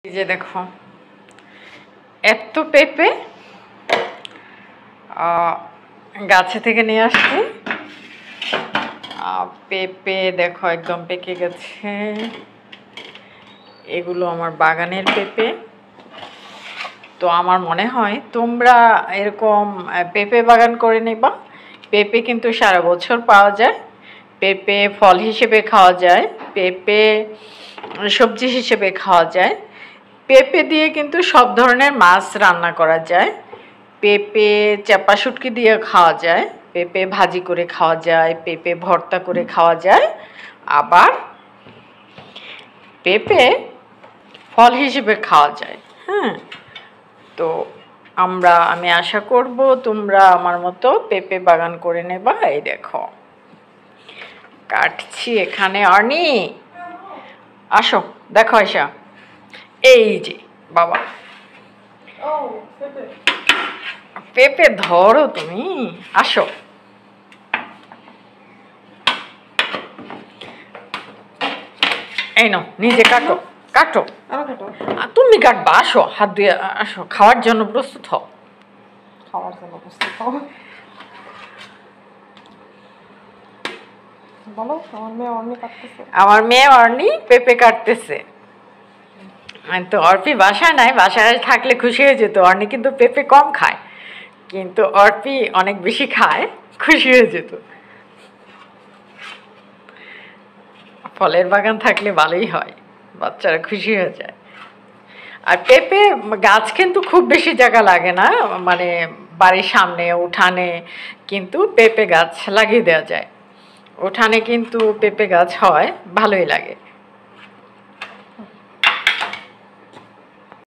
এই যে দেখো এত পেঁপে গাছে থেকে নিয়ে আসছি। পেঁপে দেখো একদম পেকে গেছে। এগুলো আমার বাগানের পেঁপে। তো আমার মনে হয় তোমরা এরকম পেঁপে বাগান করে নিবা। পেঁপে কিন্তু সারা বছর পাওয়া যায়। পেঁপে ফল হিসেবে খাওয়া যায়, পেঁপে সবজি হিসেবে খাওয়া যায়, পেঁপে দিয়ে কিন্তু সব ধরনের মাছ রান্না করা যায়, পেঁপে চাপা শুটকি দিয়ে খাওয়া যায়, পেঁপে ভাজি করে খাওয়া যায়, পেঁপে ভর্তা করে খাওয়া যায়, আবার পেঁপে ফল হিসেবে খাওয়া যায়। হ্যাঁ, তো আমি আশা করব তোমরা আমার মতো পেঁপে বাগান করে নেবা। এই দেখো কাটছি এখানে। অর্নি আসো, দেখো আয়শা, এই যে বাবা পেঁপে ধরো, তুমি আসো। এই নাও, নিজে কাটো কাটো। তুমি কাটবা, আসো, হাত দিয়ে আসো, খাওয়ার জন্য প্রস্তুত হও। খাওয়ার জন্য প্রস্তুত হও বলো। আমার মেয়ে অর্নি পেঁপে কাটতেছে। তো অর্পি বাসায় নাই, বাসায় থাকলে খুশি হয়ে যেত। অর্নি কিন্তু পেঁপে কম খায়, কিন্তু অর্পি অনেক বেশি খায়, খুশি হয়ে যেত। ফলের বাগান থাকলে ভালোই হয়, বাচ্চারা খুশি হয়ে যায়। আর পেঁপে গাছ কিন্তু খুব বেশি জায়গা লাগে না, মানে বাড়ির সামনে উঠানে কিন্তু পেঁপে গাছ লাগিয়ে দেওয়া যায়। উঠানে কিন্তু পেঁপে গাছ হয়, ভালোই লাগে।